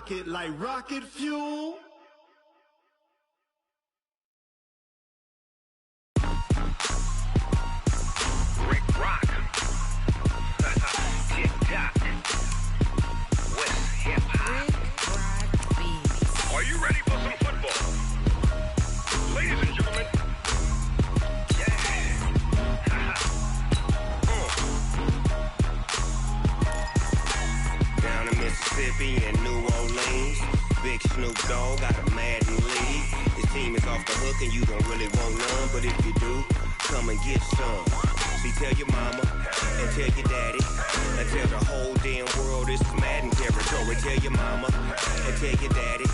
rocket like rocket fuel. Rick Rock. Tick-tock. West hip-hop. Are you ready for some football? Ladies and gentlemen. Down in Mississippi and New Orleans, Big Snoop Dogg got a Madden lead. His team is off the hook and you don't really want none, but if you do, come and get some. See, tell your mama and tell your daddy and tell the whole damn world this is Madden territory. Tell your mama and tell your daddy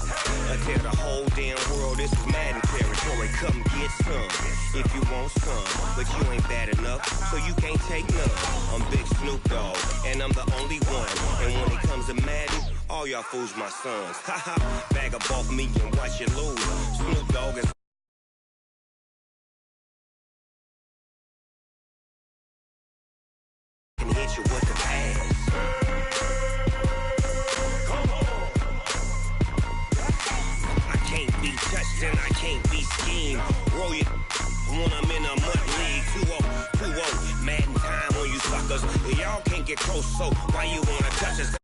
and tell the whole damn world this is Madden territory. Come get some if you want some, but you ain't bad enough, so you can't take none. I'm Big Snoop Dogg and I'm the only one, and when it comes to Madden, all y'all fools my sons. Haha, bag up off me and watch you lose. Snoop Dogg is can hit you with the pass. Come on. I can't be touched and I can't be schemed. Roll it when I'm in a mud league. 2-0, Madden time on you suckers. Y'all can't get close, so why you wanna touch us?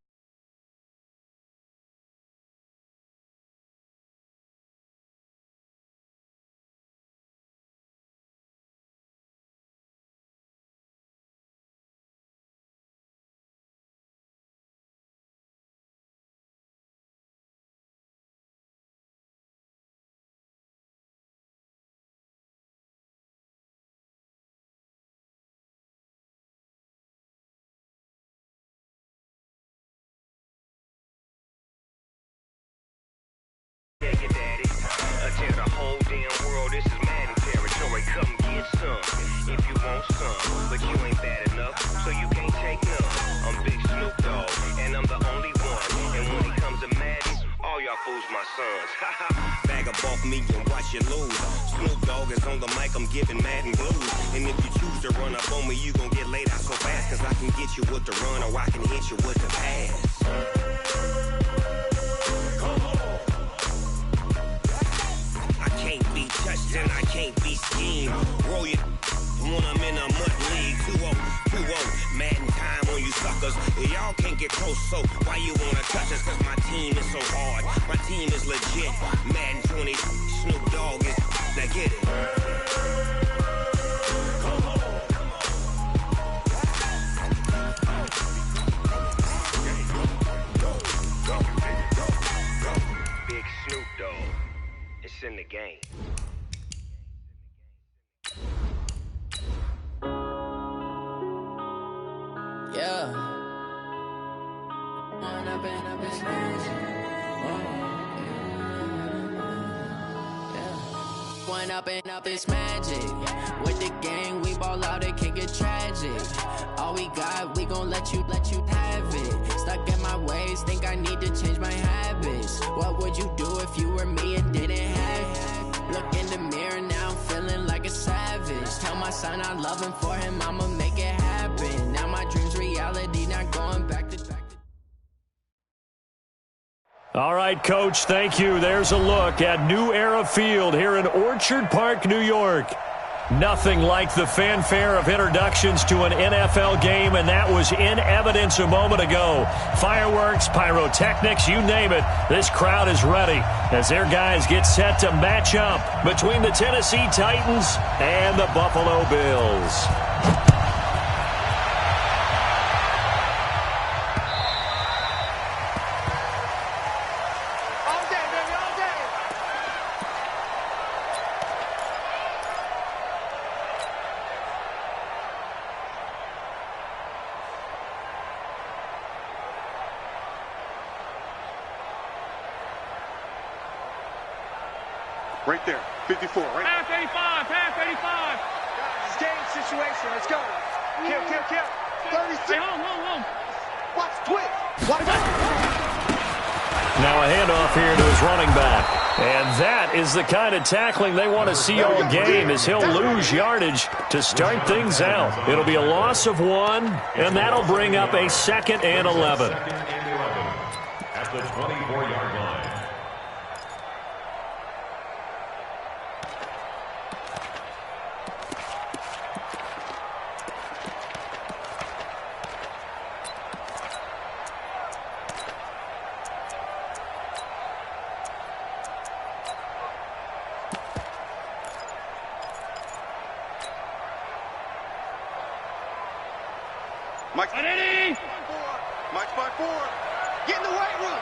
Tell your daddy, tell the whole damn world this is Madden territory. Come get some if you want some, but you ain't bad enough, so you can't take none. I'm Big Snoop Dogg, and I'm the only one. And when it comes to Madden, all y'all fools my sons. Haha, bag up off me and watch you lose. Snoop Dogg is on the mic, I'm giving Madden blues. And if you choose to run up on me, you gon' get laid out so fast, cause I can get you with the run or I can hit you with the pass. Touched and I can't be schemed. Roll it when I'm in a mud league. 2-0, Madden time on you suckers. Y'all can't get close, so why you wanna touch us? Cause my team is so hard. My team is legit. Madden 20, Snoop Dogg is. Now get it. Big Snoop Dogg. It's in the game. Yeah. One up and up is magic. With the gang, we ball out, it can get tragic. All we got, we gon' let you have it. Stuck in my ways, think I need to change my habits. What would you do if you were me and didn't have it? Look in the mirror, now I'm feeling like a savage. Tell my son I love him, for him I'ma make it happen. Now my dream's reality, not going back to back. All right, Coach, thank you. There's a look at New Era Field here in Orchard Park, New York. Nothing like the fanfare of introductions to an NFL game, and that was in evidence a moment ago. Fireworks, pyrotechnics, you name it. This crowd is ready as their guys get set to match up between the Tennessee Titans and the Buffalo Bills. Right there, 54, right? Half 85, half 85. It's game situation, let's go. Kill, 36. Hey, home. Watch, twist. Watch out. Now a handoff here to his running back. And that is the kind of tackling they want to see all game, as he'll lose yardage to start things out. It'll be a loss of 1, and that'll bring up a 2nd and 11. At the 24 4-yard line. Mike's by 4. Get in the weight room.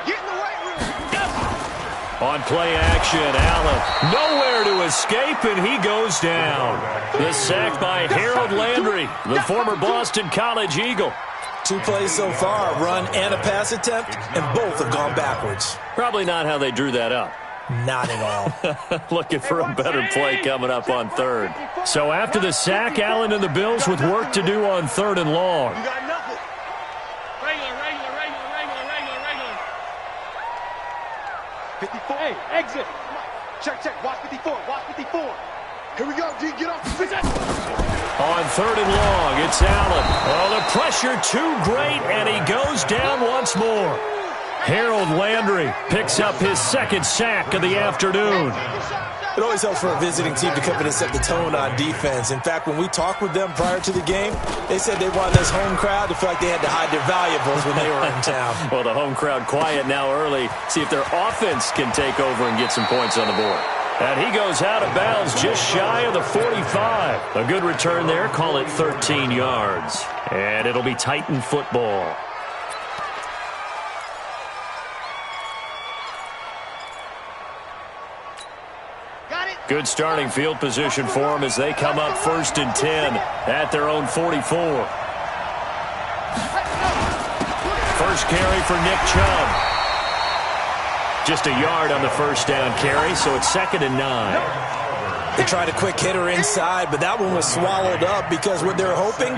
Get in the weight room. On play action, Allen nowhere to escape, and he goes down. The sack by Harold Landry, the former Boston College Eagle. 2 plays so far, a run and a pass attempt, and both have gone backwards. Probably not how they drew that up. Not at all. Looking for a better play coming up on third. So after the sack, Allen and the Bills with work to do on 3rd and long. You got nothing. Regular. 54. Hey, exit. Check. Watch 54. Here we go, D. Get off the field. On 3rd and long, it's Allen. Oh, the pressure too great, and he goes down once more. Harold Landry picks up his 2nd sack of the afternoon. It always helps for a visiting team to come in and set the tone on defense. In fact, when we talked with them prior to the game, they said they wanted this home crowd to feel like they had to hide their valuables when they were in town. Well, the home crowd quiet now early. See if their offense can take over and get some points on the board. And he goes out of bounds just shy of the 45. A good return there. Call it 13 yards. And it'll be Titan football. Good starting field position for them as they come up 1st and 10 at their own 44. First carry for Nick Chubb. Just a yard on the first down carry, so it's 2nd and 9. They tried a quick hitter inside, but that one was swallowed up because what they're hoping,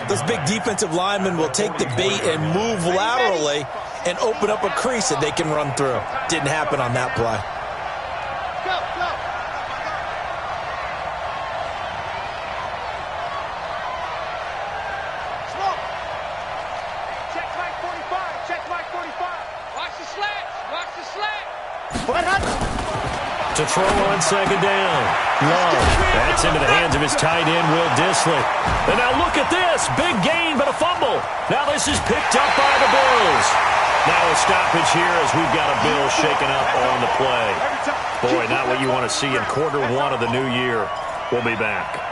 those big defensive linemen will take the bait and move laterally and open up a crease that they can run through. Didn't happen on that play. To throw on 2nd down. Love. That's into the hands of his tight end, Will Dissly. And now look at this. Big gain, but a fumble. Now this is picked up by the Bills. Now a stoppage here as we've got a Bill shaken up on the play. Boy, not what you want to see in quarter 1 of the new year. We'll be back.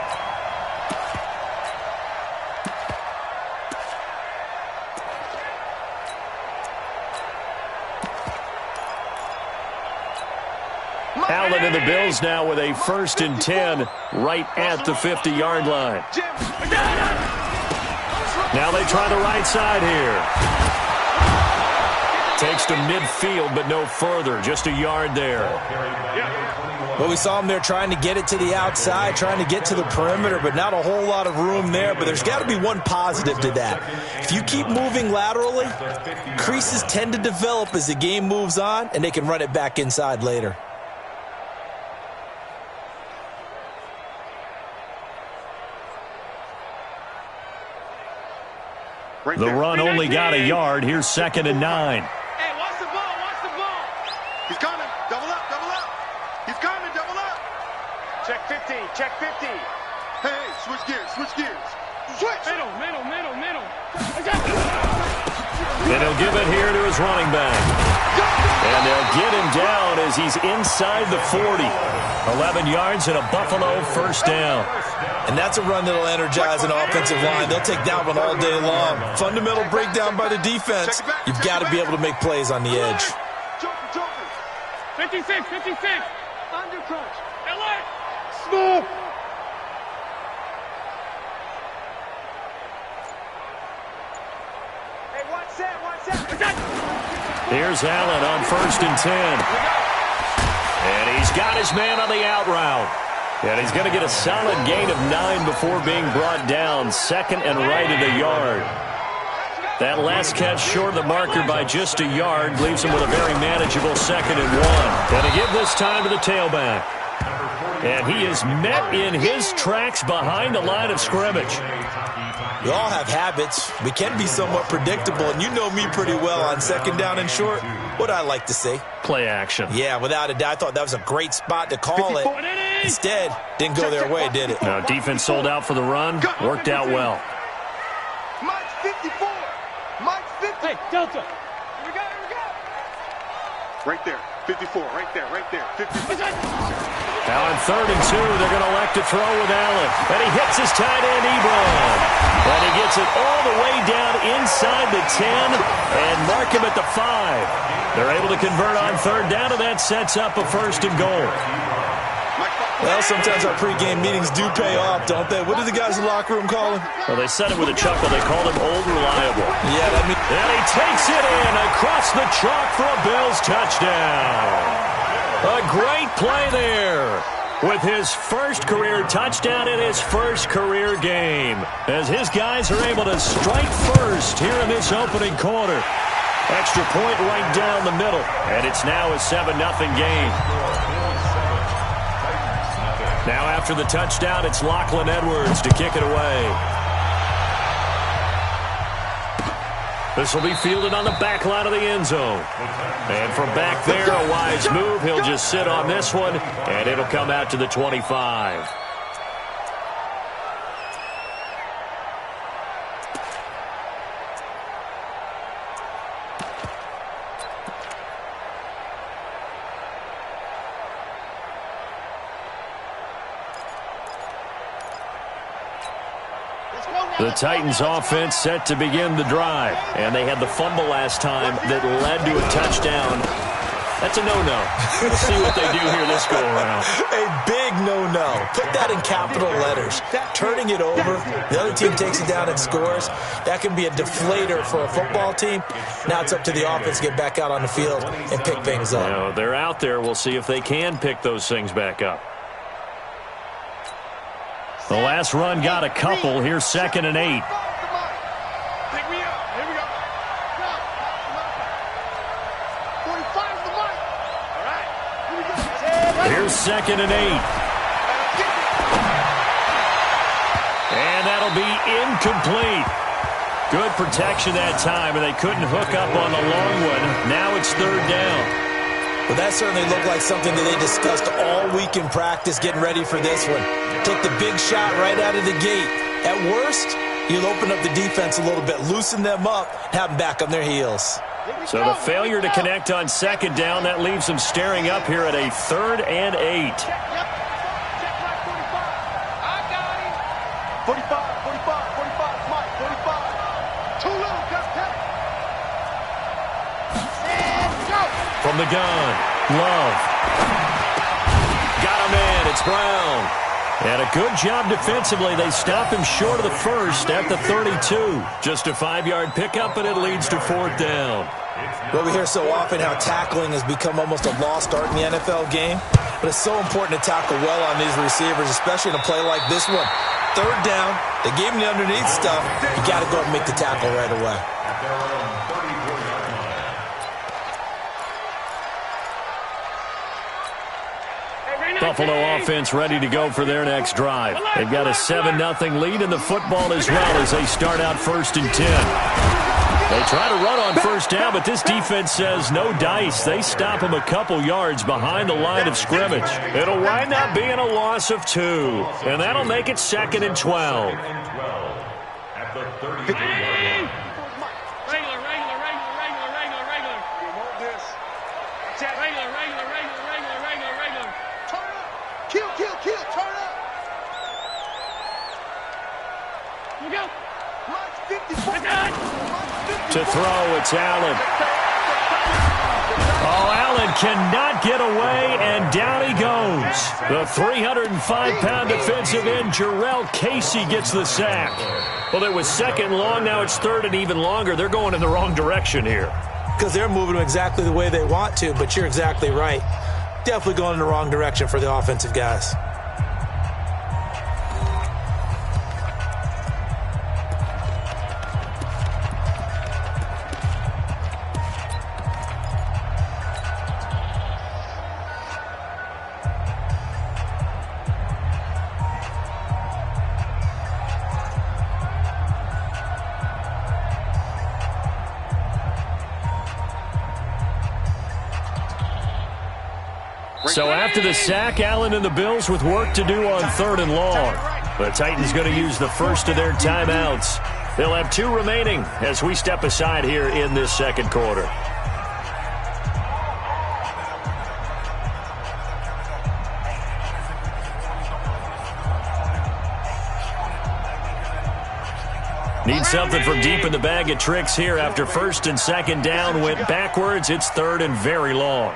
Allen and the Bills now with a 1st and 10 right at the 50-yard line. Now they try the right side here. Takes to midfield, but no further. Just a yard there. Well, we saw them there trying to get it to the outside, trying to get to the perimeter, but not a whole lot of room there. But there's got to be one positive to that. If you keep moving laterally, creases tend to develop as the game moves on, and they can run it back inside later. The run only got a yard. Here's 2nd and 9. Hey, watch the ball. He's coming. Double up. He's coming. Double up. Check 50. Hey, switch gears. Switch. Middle. And he'll give it here to his running back. And they'll get him down as he's inside the 40. 11 yards and a Buffalo 1st down. And that's a run that'll energize an offensive line. They'll take that one all day long. Fundamental breakdown by the defense. You've got to be able to make plays on the edge. 56. Under crunch. Alert. Smooth. Hey, watch that. Here's Allen on 1st and 10. And he's got his man on the out route. And he's going to get a solid gain of 9 before being brought down. 2nd and right at a yard. That last catch short of the marker by just a yard leaves him with a very manageable 2nd and 1. And to give this time to the tailback. And he is met in his tracks behind the line of scrimmage. We all have habits. We can be somewhat predictable, and you know me pretty well on 2nd down and short. what I like to see. Play action. Yeah, without a doubt. I thought that was a great spot to call it. Instead, didn't go their way, did it? No, defense sold out for the run. Worked out well. Mike's 54. Mike's 50. Hey, Delta. Here we go. Right there. 54. Right there. 54. Now on 3rd and 2, they're going to elect to throw with Allen. And he hits his tight end, Ebron. And he gets it all the way down inside the 10 and mark him at the 5. They're able to convert on 3rd down, and that sets up a 1st and goal. Well, sometimes our pregame meetings do pay off, don't they? What do the guys in the locker room call him? Well, they said it with a chuckle. They called him Old Reliable. Yeah, that means... And he takes it in across the chalk for a Bills touchdown. A great play there with his first career touchdown in his first career game, as his guys are able to strike first here in this opening quarter. Extra point right down the middle, and it's now a 7-0 game. Now after the touchdown, it's Lachlan Edwards to kick it away. This will be fielded on the back line of the end zone. And from back there, a wise move. He'll just sit on this one, and it'll come out to the 25. The Titans offense set to begin the drive, and they had the fumble last time that led to a touchdown. That's a no-no. We'll see what they do here this go-around. A big no-no. Put that in capital letters. Turning it over, the other team takes it down and scores. That can be a deflator for a football team. Now it's up to the offense to get back out on the field and pick things up. Now, they're out there. We'll see if they can pick those things back up. The last run got a couple. Here's 2nd and 8. Pick me up. Here we go. 45's the mark. All right. Here we go. Here's 2nd and 8. And that'll be incomplete. Good protection that time, and they couldn't hook up on the long one. Now it's 3rd down. Well, that certainly looked like something that they discussed all week in practice, getting ready for this one. Take the big shot right out of the gate. At worst, you'll open up the defense a little bit, loosen them up, have them back on their heels. So the failure to connect on 2nd down, that leaves them staring up here at a 3rd and 8. Check right 45. I got him. 45, Mike, 45. Too little, cut. And go. From the gun, Love. Got him in, it's Brown. And a good job defensively. They stop him short of the first at the 32. Just a 5-yard pickup, and it leads to 4th down. Well, we hear so often how tackling has become almost a lost art in the NFL game. But it's so important to tackle well on these receivers, especially in a play like this one. 3rd down, they gave him the underneath stuff. You got to go and make the tackle right away. Buffalo offense ready to go for their next drive. They've got a 7-0 lead in the football as well as they start out 1st and 10. They try to run on 1st down, but this defense says no dice. They stop them a couple yards behind the line of scrimmage. It'll wind up being a loss of 2, and that'll make it 2nd and 12. At the 33-yard line. Regular. You want this. Check. Regular. Turn up. Kill. Turn up. Here we go. Mike's 54. To throw, it's Allen. Oh, Allen cannot get away, and down he goes. The 305-pound defensive end, Jarrell Casey, gets the sack. Well, it was 2nd long, now it's 3rd and even longer. They're going in the wrong direction here. Because they're moving them exactly the way they want to, but you're exactly right. Definitely going in the wrong direction for the offensive guys. So after the sack, Allen and the Bills with work to do on 3rd and long. The Titans going to use the first of their timeouts. They'll have 2 remaining as we step aside here in this second quarter. Need something from deep in the bag of tricks here after 1st and 2nd down went backwards. It's 3rd and very long.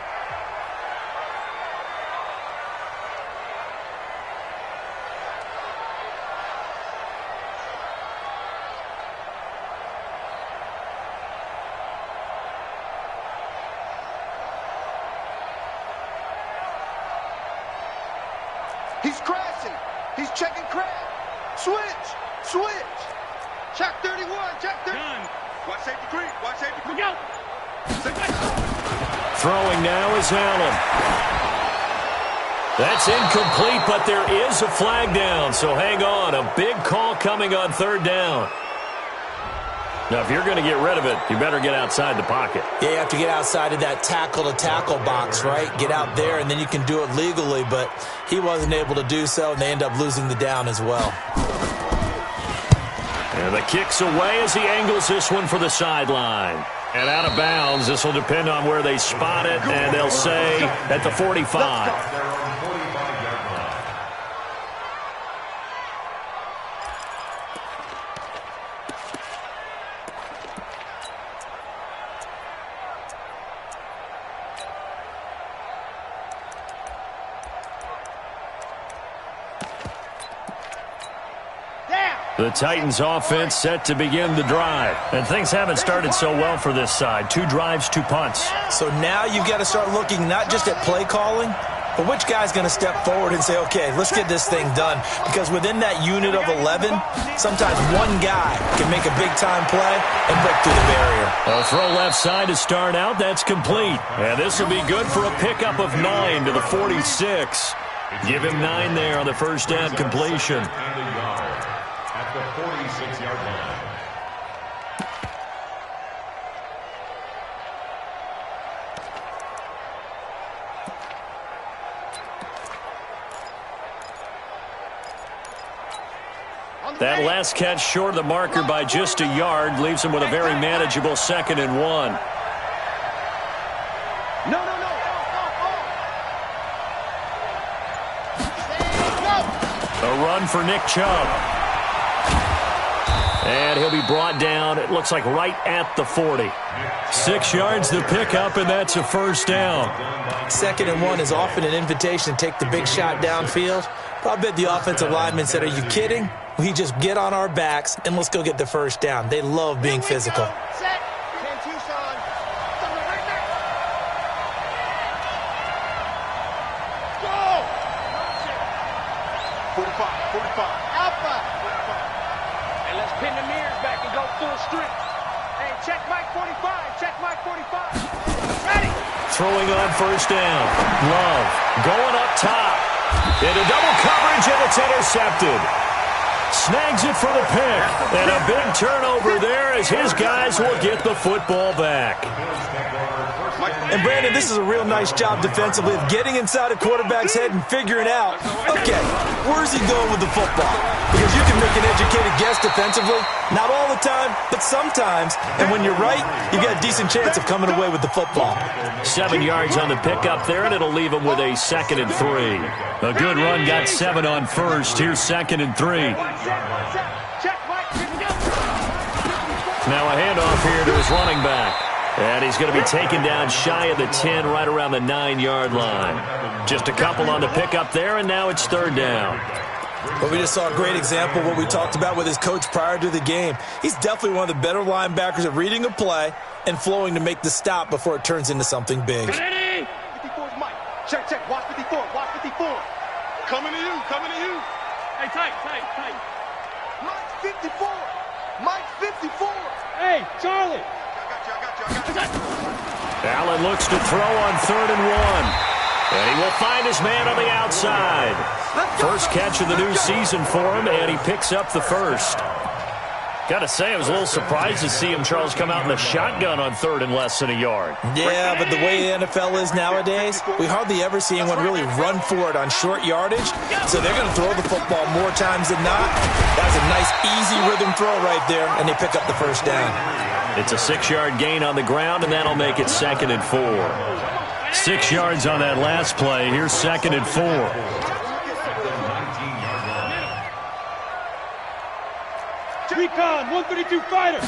He's crashing. He's checking crab. Switch. Check 31. Check 30. Watch safety creep. Watch safety creep. Go. Throwing now is Allen. That's incomplete, but there is a flag down, so hang on. A big call coming on 3rd down. Now, if you're going to get rid of it, you better get outside the pocket. Yeah, you have to get outside of that tackle-to-tackle box, right? Get out there, and then you can do it legally, but he wasn't able to do so, and they end up losing the down as well. And the kick's away as he angles this one for the sideline. And out of bounds, this will depend on where they spot it, and they'll say at the 45. The Titans offense set to begin the drive. And things haven't started so well for this side. 2 drives, 2 punts. So now you've got to start looking not just at play calling, but which guy's going to step forward and say, okay, let's get this thing done. Because within that unit of 11, sometimes one guy can make a big-time play and break through the barrier. A throw left side to start out. That's complete. And this will be good for a pickup of 9 to the 46. Give him 9 there on the first down completion. At the 46-yard line. That last catch short of the marker by just a yard leaves him with a very manageable 2nd and 1. No. A run for Nick Chubb. And he'll be brought down, it looks like right at the 40. 6 yards to pick up, and that's a first down. 2nd and 1 is often an invitation to take the big shot downfield. But I bet the offensive lineman said, are you kidding? We just get on our backs, and let's go get the first down. They love being physical. Set. 10 Tucson. 45. Alpha. And let's pin the mirrors back and go full strength. Hey, check Mike 45. Check Mike 45. Ready. Throwing on first down. Love going up top. Into double coverage, and it's intercepted. Snags it for the pick. And a big turnover there as his guys will get the football back. And, Brandon, this is a real nice job defensively of getting inside a quarterback's head and figuring out, okay, where's he going with the football? Because you can make an educated guess defensively, not all the time, but sometimes. And when you're right, you've got a decent chance of coming away with the football. 7 yards on the pickup there, and it'll leave him with a 2nd and 3. A good run got 7 on first. Here's 2nd and 3. Now a handoff here to his running back. And he's going to be taken down shy of the 10, right around the 9-yard line. Just a couple on the pickup there, and now it's 3rd down. But we just saw a great example of what we talked about with his coach prior to the game. He's definitely one of the better linebackers at reading a play and flowing to make the stop before it turns into something big. 54's Mike. Check. Watch 54. Watch 54. Coming to you. Hey, tight. Mike 54. Mike 54. Hey, Charlie. I got you. Allen looks to throw on 3rd and 1. And he will find his man on the outside. First catch of the new season for him, and he picks up the first. Got to say, I was a little surprised to see him, Charles, come out in the shotgun on 3rd and less than a yard. Yeah, but the way the NFL is nowadays, we hardly ever see anyone really run for it on short yardage. So they're going to throw the football more times than not. That's a nice, easy rhythm throw right there, and they pick up the first down. It's a 6-yard gain on the ground, and that'll make it 2nd and 4. 6 yards on that last play. Here's 2nd and 4. Recon, 132 fighter.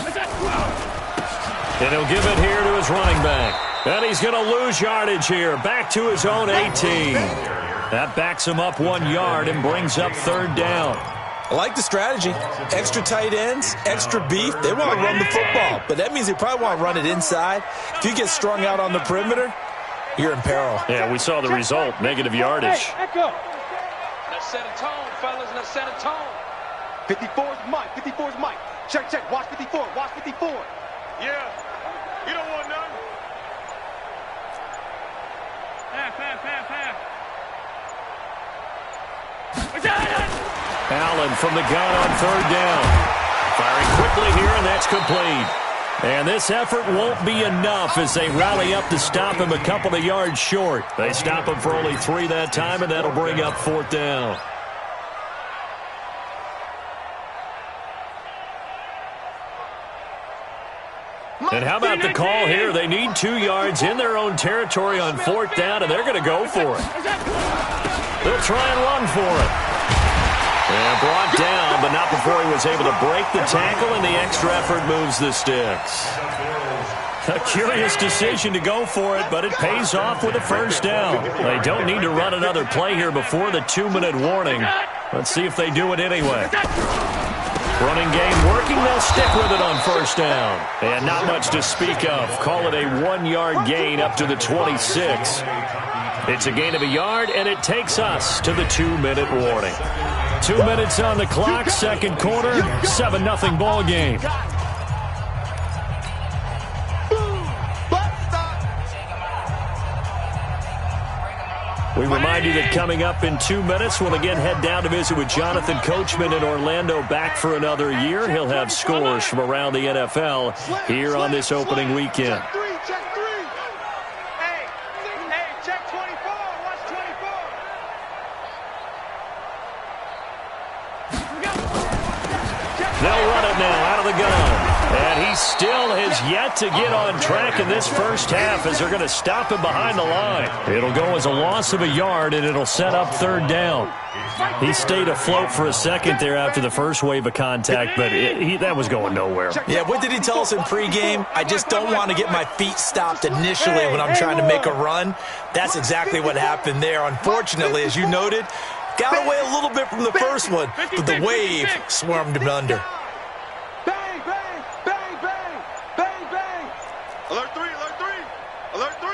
And he'll give it here to his running back. And he's going to lose yardage here. Back to his own 18. That backs him up 1 yard and brings up 3rd down. I like the strategy. Extra tight ends, extra beef. They want to run the football, but that means they probably want to run it inside. If you get strung out on the perimeter, you're in peril. Yeah, we saw the result. Negative yardage. Hey, echo. Let's set a tone, fellas. Let's set a tone. 54's Mike. 54's Mike. Check, check. Watch 54. Watch 54. Yeah. You don't want none. Allen from the gun on 3rd down. Firing quickly here, and that's complete. And this effort won't be enough as they rally up to stop him a couple of yards short. They stop him for only 3 that time, and that'll bring up 4th down. And how about the call here? They need 2 yards in their own territory on 4th down, and they're going to go for it. They'll try and run for it. And brought down, but not before he was able to break the tackle, and the extra effort moves the sticks. A curious decision to go for it, but it pays off with a 1st down. They don't need to run another play here before the 2-minute warning. Let's see if they do it anyway. Running game working, they'll stick with it on 1st down. And not much to speak of. Call it a 1-yard gain up to the 26. It's a gain of a yard, and it takes us to the 2-minute warning. 2 minutes on the clock, 2nd quarter, 7-0 ball game. We remind you that coming up in 2 minutes, we'll again head down to visit with Jonathan Coachman in Orlando, back for another year. He'll have scores from around the NFL here on this opening weekend. Check 3. Hey, check 24. Watch 24. They'll run it now out of the gun. And he still has yet to get on track in this first half as they're going to stop him behind the line. It'll go as a loss of a yard, and it'll set up 3rd down. He stayed afloat for a second there after the first wave of contact, but that was going nowhere. Yeah, what did he tell us in pregame? I just don't want to get my feet stopped initially when I'm trying to make a run. That's exactly what happened there. Unfortunately, as you noted, got away a little bit from the first one, but the wave swarmed him under. Bang, bang, bang, bang, bang, bang. Alert 3, alert 3, alert 3.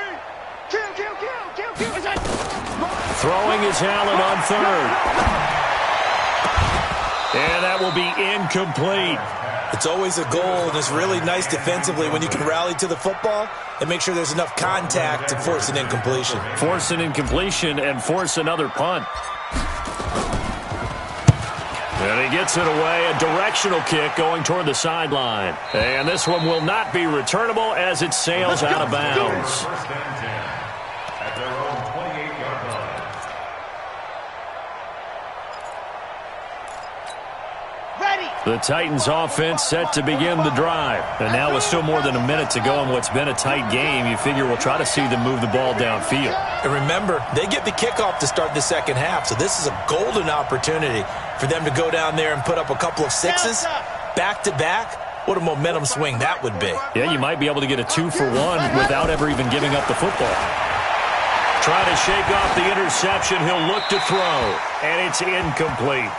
Kill, kill, kill, kill, kill. Throwing is Allen on 3rd. And that will be incomplete. It's always a goal, and it's really nice defensively when you can rally to the football and make sure there's enough contact to force an incompletion. Force an incompletion and force another punt. And he gets it away, a directional kick going toward the sideline. And this one will not be returnable as it sails out of bounds. First and 10 at their own 28-yard line. The Titans offense set to begin the drive. And now with still more than a minute to go in what's been a tight game, you figure we'll try to see them move the ball downfield. And remember, they get the kickoff to start the second half, so this is a golden opportunity for them to go down there and put up a couple of 6s back-to-back. What a momentum swing that would be. Yeah, you might be able to get a 2-for-1 without ever even giving up the football. Trying to shake off the interception. He'll look to throw, and it's incomplete.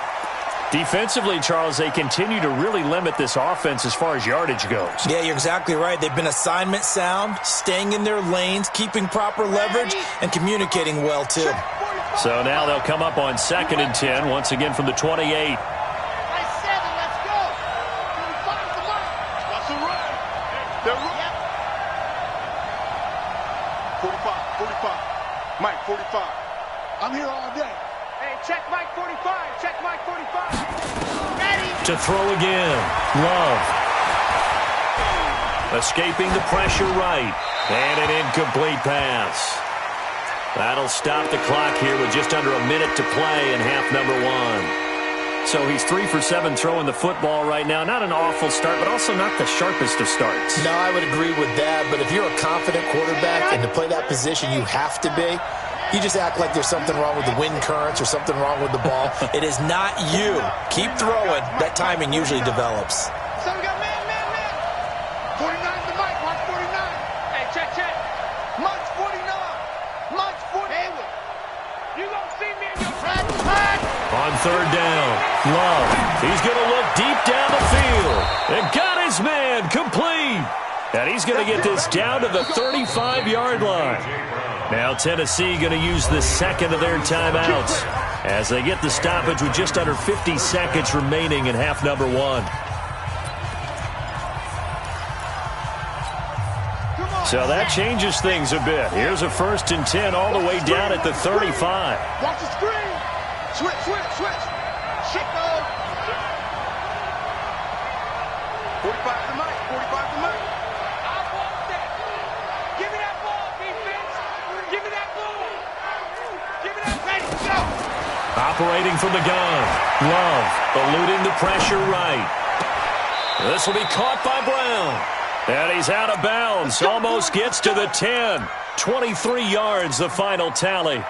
Defensively, Charles, they continue to really limit this offense as far as yardage goes. Yeah, you're exactly right. They've been assignment sound, staying in their lanes, keeping proper leverage, and communicating well, too. So now they'll come up on 2nd and 10, once again from the 28. Mike, 45. I'm here all day. Hey, check Mike 45. Check Mike 45. Ready. To throw again. Love. Escaping the pressure right. And an incomplete pass. That'll stop the clock here with just under a minute to play in half number 1. So he's 3 for 7 throwing the football right now. Not an awful start, but also not the sharpest of starts. No, I would agree with that. But if you're a confident quarterback and to play that position you have to be, you just act like there's something wrong with the wind currents or something wrong with the ball. It is not you. Keep throwing. That timing usually develops. So we got man. 49 to Mike. Mike 49. Hey, check. Mike's 49. Mike's 48. You gonna see me in your track? On third down, Love. He's going to look deep down the field. And got his man complete. And he's going to get this down to the 35-yard line. Now Tennessee going to use the second of their timeouts as they get the stoppage with just under 50 seconds remaining in half number 1. So that changes things a bit. Here's a 1st and 10 all the way down at the 35. Watch the screen. Switch. Shit, though. 45 to Mike. 45 to Mike. I want that. Give me that ball, defense. Give me that ball. Give me that. Ready, go. Operating from the gun. Love eluding the pressure right. This will be caught by Brown. And he's out of bounds. Almost gets to the 10. 23 yards, the final tally.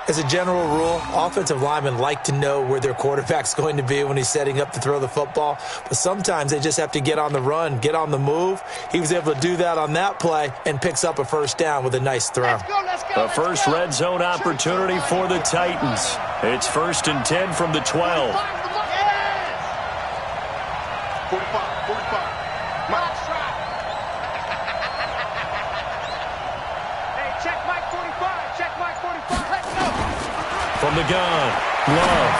As a general rule, offensive linemen like to know where their quarterback's going to be when he's setting up to throw the football. But sometimes they just have to get on the run, get on the move. He was able to do that on that play and picks up a 1st down with a nice throw. Let's go. The first red zone opportunity for the Titans. It's 1st and 10 from the 12. 45. Mike. Hey, check Mike 45. Check Mike 45. Let's go. From the gun, Love.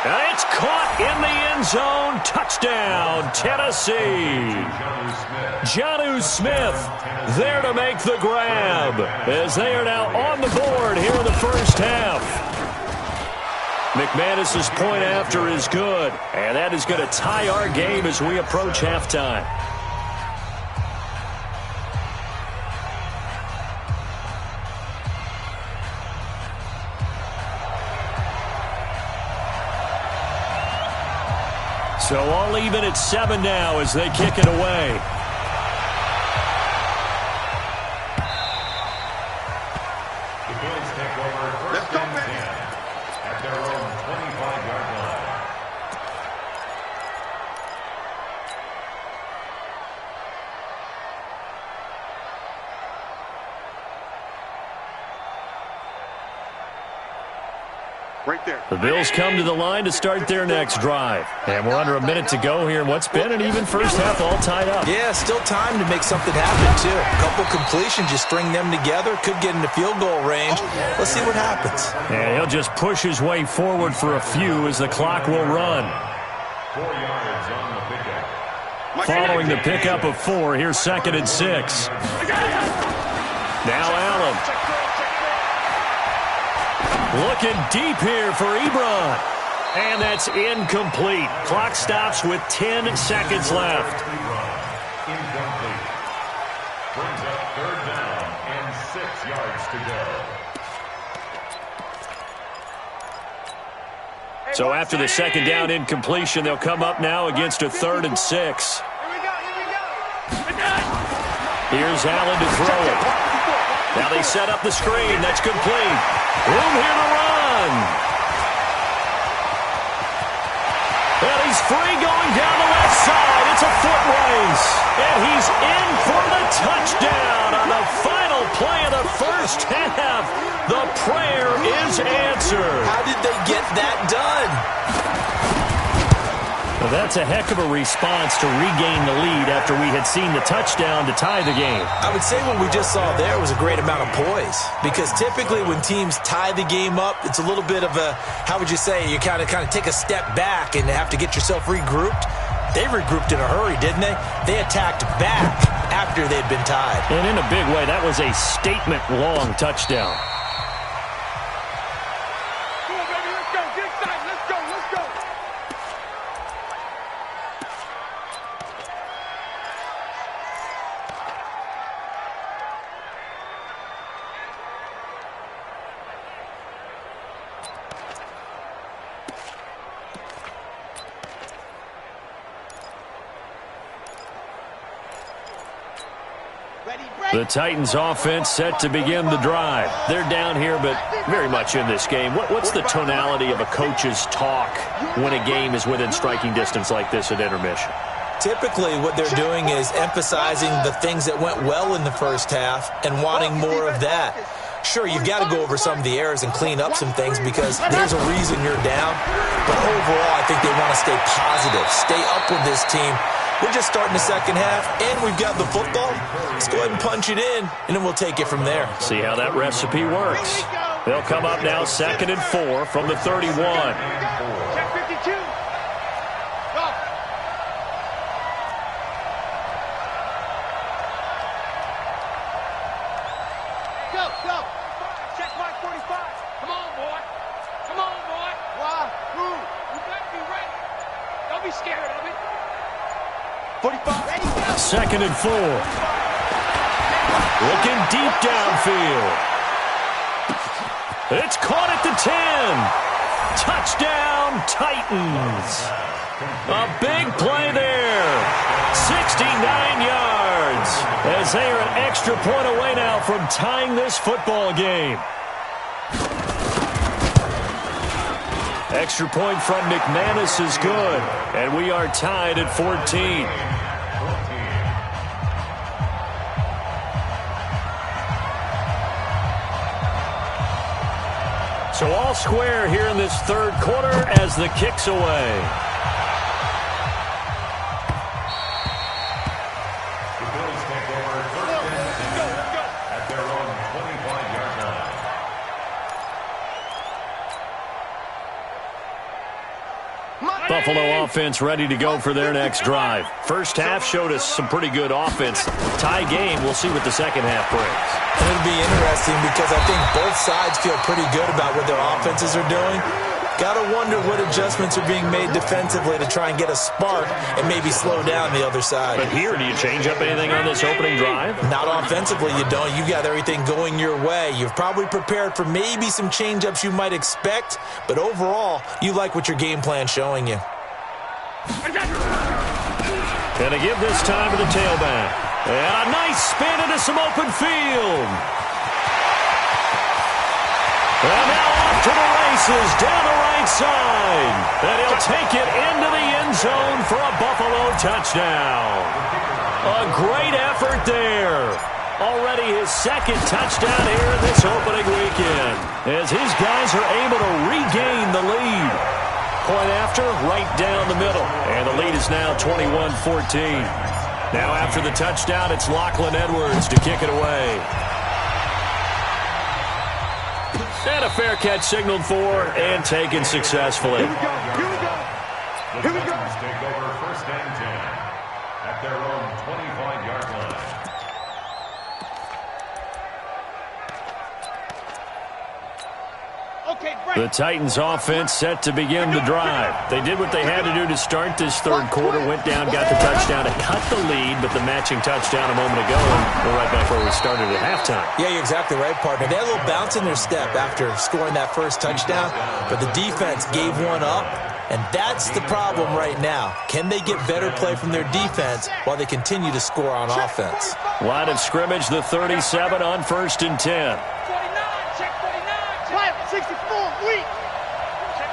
And it's caught in the end zone. Touchdown, Tennessee. Jonnu Smith there to make the grab as they are now on the board here in the first half. McManus's point after is good, and that is going to tie our game as we approach halftime. So all even at 7 now as they kick it away. The Bills take over 1st and 10 at their own 25-yard line. Right there. The Bills come to the line to start their next drive. And we're under a minute to go here in what's been an even first half all tied up. Yeah, still time to make something happen, too. A couple completions, you string them together, could get into field goal range. Let's see what happens. And he'll just push his way forward for a few as the clock will run. 4 yards on the pickup. Following the pickup of 4, here's 2nd and 6. Now Allen. Looking deep here for Ebron. And that's incomplete. Clock stops with 10 seconds left. Incomplete. Brings up 3rd down and 6 yards to go. So after the 2nd down incompletion, they'll come up now against a 3rd and 6. Here we go. Here's Allen to throw it. Now they set up the screen. That's complete. Room here to run. And he's free going down the left side. It's a foot race. And he's in for the touchdown on the final play of the first half. The prayer is answered. How did they get that done? Well, that's a heck of a response to regain the lead after we had seen the touchdown to tie the game. I would say what we just saw there was a great amount of poise, because typically when teams tie the game up, it's a little bit of a, how would you say, you kind of take a step back and have to get yourself regrouped. They regrouped in a hurry, didn't they? They attacked back after they'd been tied. And in a big way, that was a statement-long touchdown. The Titans offense set to begin the drive. They're down here, but very much in this game. What's the tonality of a coach's talk when a game is within striking distance like this at intermission? Typically, what they're doing is emphasizing the things that went well in the first half and wanting more of that. Sure, you've got to go over some of the errors and clean up some things because there's a reason you're down. But overall, I think they want to stay positive, stay up with this team. We're just starting the second half, and we've got the football. Let's go ahead and punch it in, and then we'll take it from there. See how that recipe works. They'll come up now 2nd and 4 from the 31. Check 52. Go. Go. Check mark 45. Come on, boy. Come on, boy. Why? Who? You better be ready. Don't be scared of it. 45. Ready, go. 2nd and 4. Looking deep downfield. It's caught at the 10. Touchdown, Titans. A big play there. 69 yards. As they are an extra point away now from tying this football game. Extra point from McManus is good. And we are tied at 14. So all square here in this third quarter as the kick's away. The Bills take over 1st and 10 at their own 25-yard line. Buffalo offense ready to go for their next drive. First half showed us some pretty good offense. Tie game, we'll see what the second half brings. It'll be interesting because I think both sides feel pretty good about what their offenses are doing. Got to wonder what adjustments are being made defensively to try and get a spark and maybe slow down the other side. But here, do you change up anything on this opening drive? Not offensively, you don't. You got everything going your way. You've probably prepared for maybe some change-ups you might expect, but overall, you like what your game plan's showing you. Gonna give this time to the tailback. And a nice spin into some open field. And now off to the races down the right side. And he'll take it into the end zone for a Buffalo touchdown. A great effort there. Already his second touchdown here in this opening weekend. As his guys are able to regain the lead. Point after, right down the middle. And the lead is now 21-14. Now after the touchdown, it's Lachlan Edwards to kick it away. And a fair catch signaled for and taken successfully. Here we go. The Titans take over 1st and 10 at their own 25-yard line. The Titans offense set to begin the drive. They did what they had to do to start this third quarter, went down, got the touchdown to cut the lead, but the matching touchdown a moment ago, and we're right back where we started at halftime. Yeah, you're exactly right, partner. They had a little bounce in their step after scoring that first touchdown, but the defense gave one up, and that's the problem right now. Can they get better play from their defense while they continue to score on offense? Line of scrimmage, the 37 on 1st and 10. 64, weak. Check.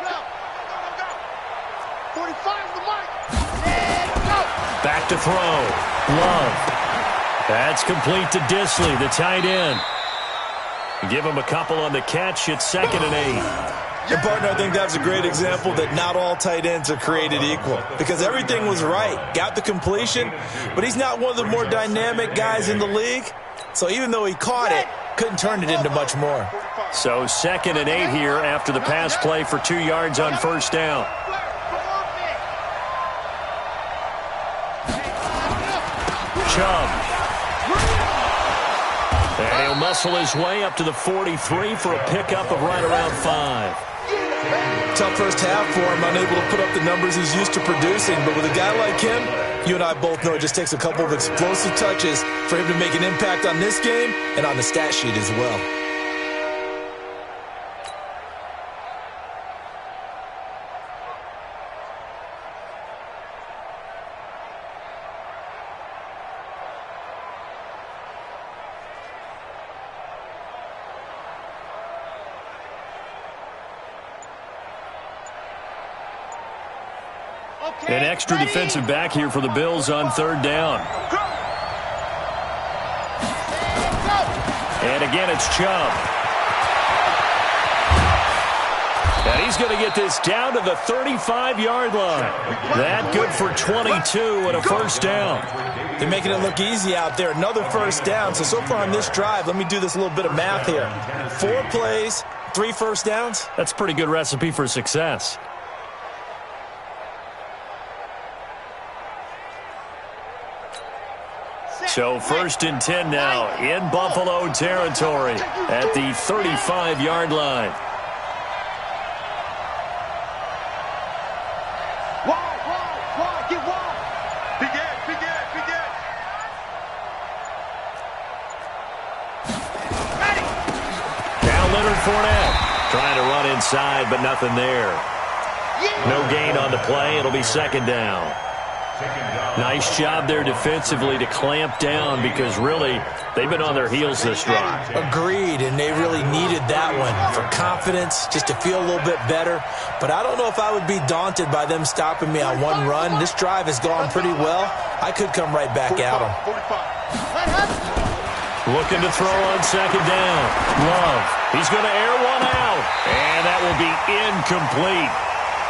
Go. 45 the mic. And go. Back to throw. Love. That's complete to Disley, the tight end. Give him a couple on the catch. It's 2nd and 8. And, partner, I think that's a great example that not all tight ends are created equal because everything was right. Got the completion, but he's not one of the more dynamic guys in the league. So even though he caught it, couldn't turn it into much more. So 2nd and 8 here after the pass play for 2 yards on 1st down. Chubb. And he'll muscle his way up to the 43 for a pickup of right around 5. Tough first half for him, unable to put up the numbers he's used to producing. But with a guy like him, you and I both know it just takes a couple of explosive touches for him to make an impact on this game and on the stat sheet as well. An extra defensive back here for the Bills on third down. And again, it's Chubb. And he's going to get this down to the 35-yard line. That good for 22 and a first down. They're making it look easy out there. Another first down. So far on this drive, let me do this little bit of math here. 4 plays, 3 first downs. That's a pretty good recipe for success. So 1st and 10 now in Buffalo territory at the 35-yard line. Wide, get wide. Big Ed. Ready. Now Leonard Fournette trying to run inside, but nothing there. No gain on the play. It'll be 2nd down. Nice job there defensively to clamp down because really they've been on their heels this drive. Agreed, and they really needed that one for confidence, just to feel a little bit better. But I don't know if I would be daunted by them stopping me on one run. This drive has gone pretty well. I could come right back at them. Looking to throw on 2nd down. Love. He's going to air one out, and that will be incomplete.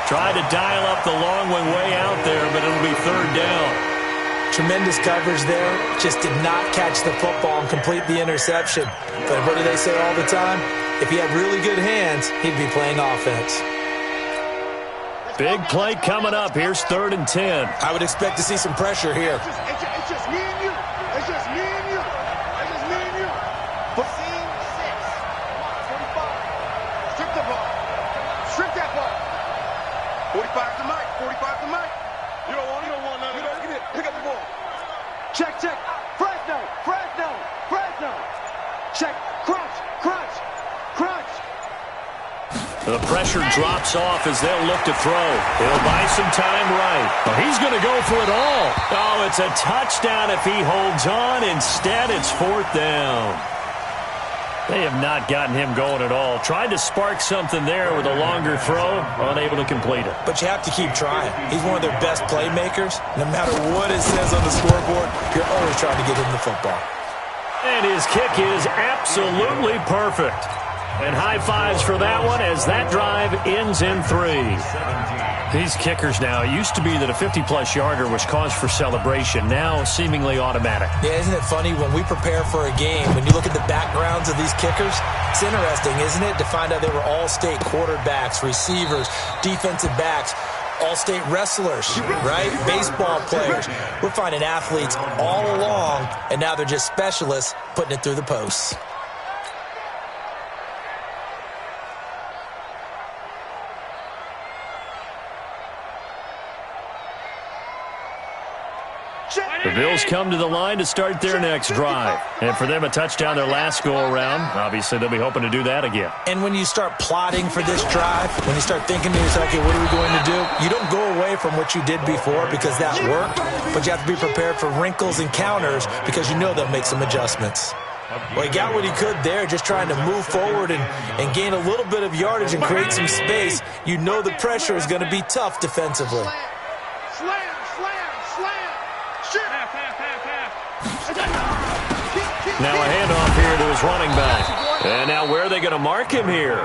Tried to dial up the long one way out there, but it'll be 3rd down. Tremendous coverage there. Just did not catch the football and complete the interception. But what do they say all the time? If he had really good hands, he'd be playing offense. Big play coming up. Here's 3rd and 10. I would expect to see some pressure here. It's just me and you. It's just me and you. It's just me and you. 15, 6. 45. Strip the ball. Strip that ball. 45 to Mike. 45 to Mike. You don't want none. You don't get it. Pick up the ball. Check. Fresno. Check. Crunch. The pressure drops off as they'll look to throw. He'll buy some time right. Oh, he's going to go for it all. Oh, it's a touchdown if he holds on. Instead, it's 4th down. They have not gotten him going at all. Tried to spark something there with a longer throw, unable to complete it. But you have to keep trying. He's one of their best playmakers. No matter what it says on the scoreboard, you're always trying to get him the football. And his kick is absolutely perfect. And high fives for that one as that drive ends in 3. These kickers now, it used to be that a 50-plus yarder was cause for celebration. Now seemingly automatic. Yeah, isn't it funny when we prepare for a game, when you look at the backgrounds of these kickers, it's interesting, isn't it, to find out they were all-state quarterbacks, receivers, defensive backs, all-state wrestlers, right? Baseball players. We're finding athletes all along, and now they're just specialists putting it through the posts. The Bills come to the line to start their next drive. And for them, a touchdown their last go-around. Obviously, they'll be hoping to do that again. And when you start plotting for this drive, when you start thinking to yourself, okay, what are we going to do? You don't go away from what you did before because that worked, but you have to be prepared for wrinkles and counters because you know they'll make some adjustments. Well, he got what he could there, just trying to move forward and gain a little bit of yardage and create some space. You know the pressure is going to be tough defensively. Now a handoff here to his running back. And now where are they going to mark him here?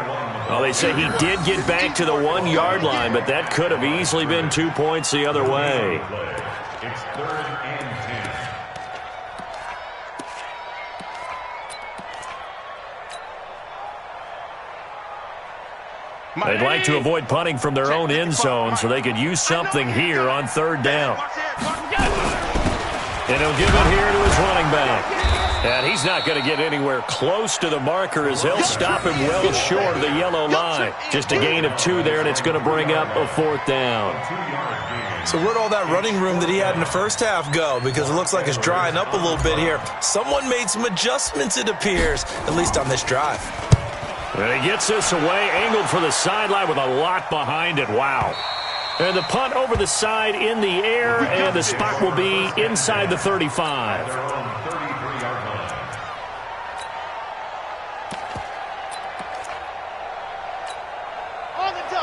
Well, they say he did get back to the 1-yard line, but that could have easily been 2 points the other way. It's 3rd and 10. They'd like to avoid punting from their own end zone so they could use something here on 3rd down. And he'll give it here to his running back. And he's not going to get anywhere close to the marker as they'll stop him well short of the yellow line. Just a gain of 2 there, and it's going to bring up a 4th down. So where'd all that running room that he had in the first half go? Because it looks like it's drying up a little bit here. Someone made some adjustments, it appears, at least on this drive. And he gets this away, angled for the sideline with a lot behind it. Wow. And the punt over the side in the air, and the spot will be inside the 35.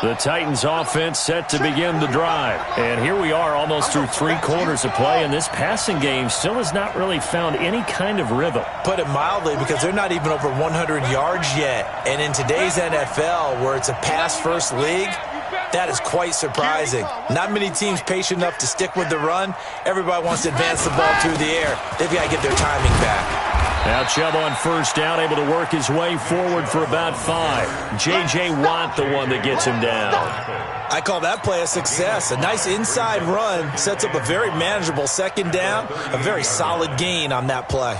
The Titans offense set to begin the drive. And here we are almost through 3 quarters of play, and this passing game still has not really found any kind of rhythm. Put it mildly, because they're not even over 100 yards yet. And in today's NFL, where it's a pass-first league, that is quite surprising. Not many teams patient enough to stick with the run. Everybody wants to advance the ball through the air. They've got to get their timing back. Now Chubb on first down, able to work his way forward for about 5. J.J. Watt, the one that gets him down. I call that play a success. A nice inside run sets up a very manageable second down. A very solid gain on that play.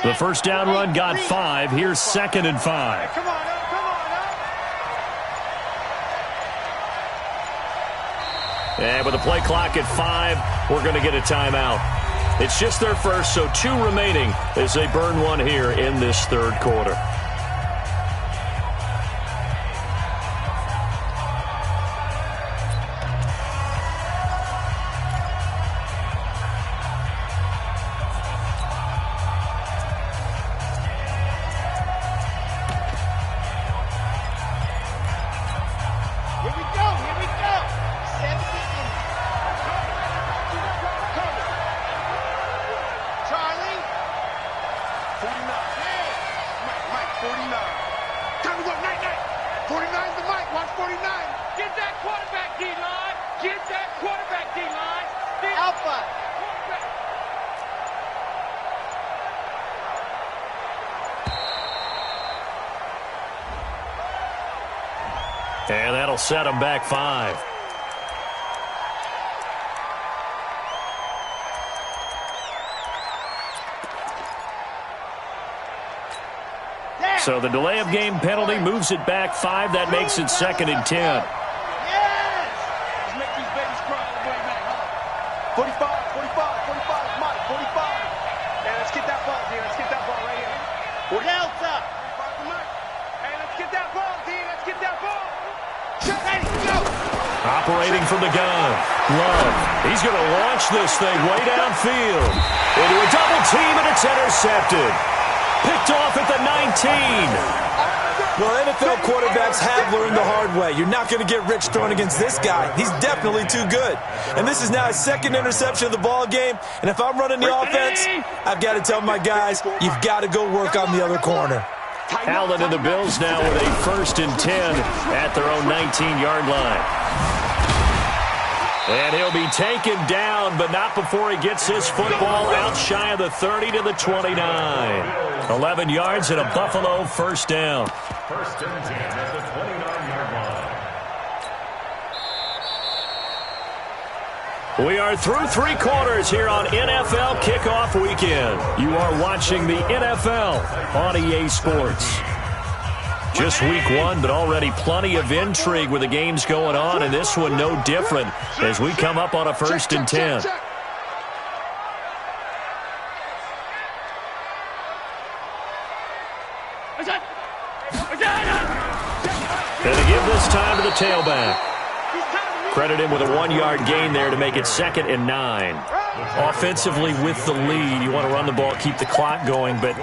The first down run got 5. Here's 2nd and 5. Come on up, come on up. And with the play clock at 5, we're going to get a timeout. It's just their first, so 2 remaining as they burn one here in this third quarter. And that'll set them back 5. So the delay of game penalty moves it back 5. That makes it 2nd and 10. Yes! Let's make these babies cry on the way back, huh? 45, 45, 45, Mike, 45. Yeah, let's get that ball, D. Let's get that ball right here. Delta. 45 to Mike. Hey, let's get that ball, D. Let's get that ball. Ready, go. Operating from the gun. Love. He's going to launch this thing way downfield. Into a double team, and it's intercepted. Picked off at the 19. Well, NFL quarterbacks have learned the hard way. You're not going to get rich throwing against this guy. He's definitely too good. And this is now his 2nd interception of the ball game. And if I'm running the offense, I've got to tell my guys, you've got to go work on the other corner. Allen and the Bills now with a 1st and 10 at their own 19-yard line. And he'll be taken down, but not before he gets this football out shy of the 30 to the 29. 11 yards and a Buffalo first down. 1st and 10 at the 29-yard line. We are through 3 quarters here on NFL Kickoff Weekend. You are watching the NFL on EA Sports. Just week 1, but already plenty of intrigue with the games going on, and this one no different as we come up on a 1st and 10. And to give this time to the tailback. Credit him with a 1-yard gain there to make it 2nd and 9. Offensively with the lead, you want to run the ball, keep the clock going, but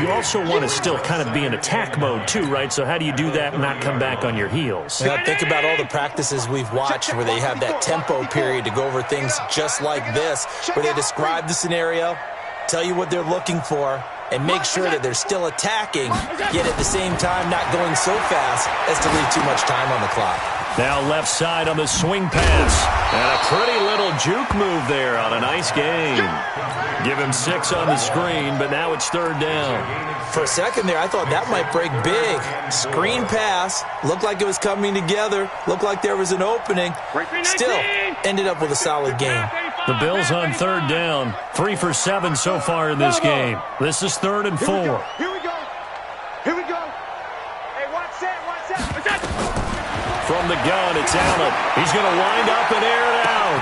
you also want to still kind of be in attack mode too, right? So how do you do that and not come back on your heels? Yeah, think about all the practices we've watched where they have that tempo period to go over things just like this, where they describe the scenario, tell you what they're looking for, and make sure that they're still attacking, yet at the same time not going so fast as to leave too much time on the clock. Now left side on the swing pass. And a pretty little juke move there on a nice game. Give him 6 on the screen, but now it's 3rd down. For a second there, I thought that might break big. Screen pass. Looked like it was coming together. Looked like there was an opening. Still ended up with a solid game. The Bills on 3rd down. 3 for 7 so far in this game. This is 3rd and 4. Here we go. Here we go. Hey, watch that, watch that. Watch that. From the gun, it's Allen. He's going to wind up and air it out.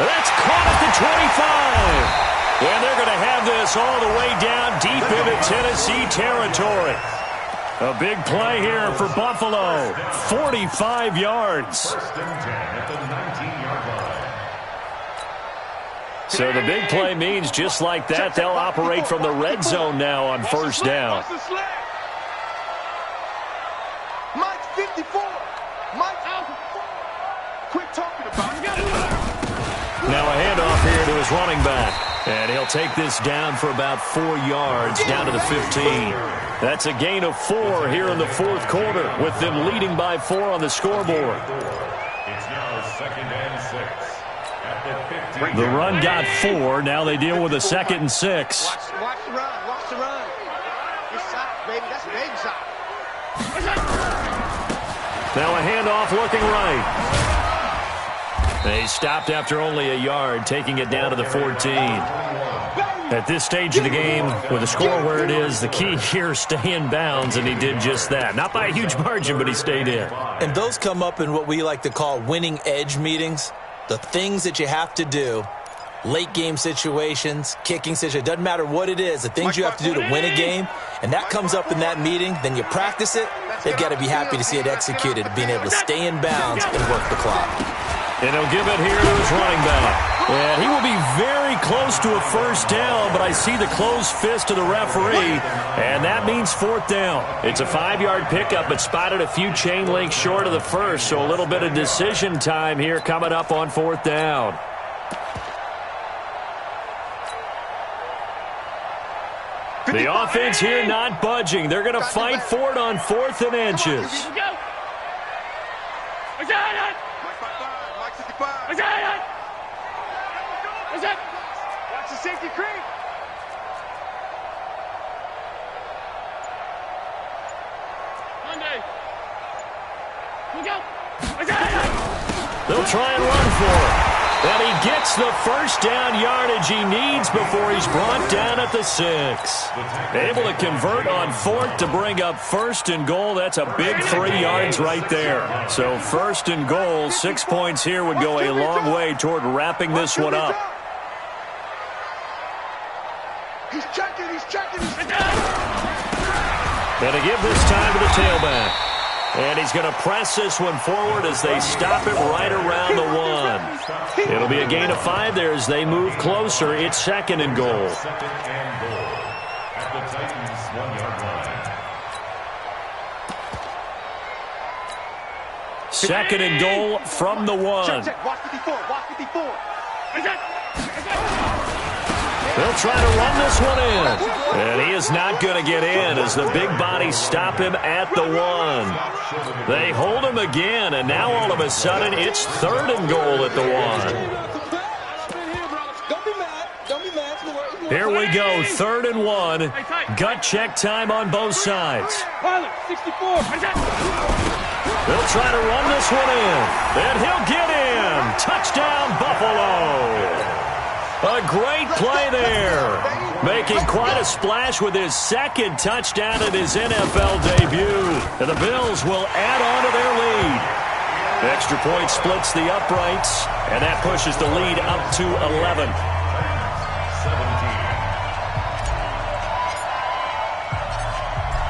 That's caught at the 25. And they're going to have this all the way down deep into Tennessee territory. A big play here for Buffalo. 45 yards. First and 10 at the 19-yard line. So the big play means just like that, they'll operate from the red zone now on first down. Mike's 54. Mike's out. Quit talking about it. Now a handoff here to his running back. And he'll take this down for about 4 yards, down to the 15. That's a gain of 4 here in the fourth quarter, with them leading by 4 on the scoreboard. It's now 2nd and 6 at the 15. The run got 4. Now they deal with a 2nd and 6. Watch the run. Watch the run. Good side, baby. That's a baby side. Now a handoff looking right. They stopped after only a yard, taking it down to the 14. At this stage of the game, with the score where it is, the key here, stay in bounds, and he did just that. Not by a huge margin, but he stayed in. And those come up in what we like to call winning edge meetings. The things that you have to do, late game situations, kicking situations, doesn't matter what it is, the things you have to do to win a game, and that comes up in that meeting, then you practice it, they've got to be happy to see it executed, being able to stay in bounds and work the clock. And he'll give it here to his running back. And he will be very close to a first down, but I see the closed fist of the referee, and that means fourth down. It's a 5-yard pickup, but spotted a few chain links short of the first, so a little bit of decision time here coming up on fourth down. The offense here not budging. They're going to fight for it on 4th and inches. Watch the safety creep. They'll try and run for it. And he gets the first down yardage he needs before he's brought down at the 6. Able to convert on 4th to bring up 1st and goal. That's a big 3 yards right there. So 1st and goal, 6 points here would go a long way toward wrapping this one up. He's checking. And to give this time to the tailback. And he's going to press this one forward as they stop it right around the 1. It'll be a gain of 5 there as they move closer. It's 2nd and goal. 2nd and goal at the Titans' 1-yard line. 2nd and goal from the 1. Check. Watch 54. They'll try to run this one in. And he is not going to get in as the big bodies stop him at the 1. They hold him again, and now all of a sudden it's 3rd and goal at the 1. Here we go, 3rd and 1. Gut check time on both sides. 64. They'll try to run this one in. And he'll get in. Touchdown, Buffalo. A great play there. Making quite a splash with his 2nd touchdown in his NFL debut. And the Bills will add on to their lead. Extra point splits the uprights, and that pushes the lead up to 11. 17.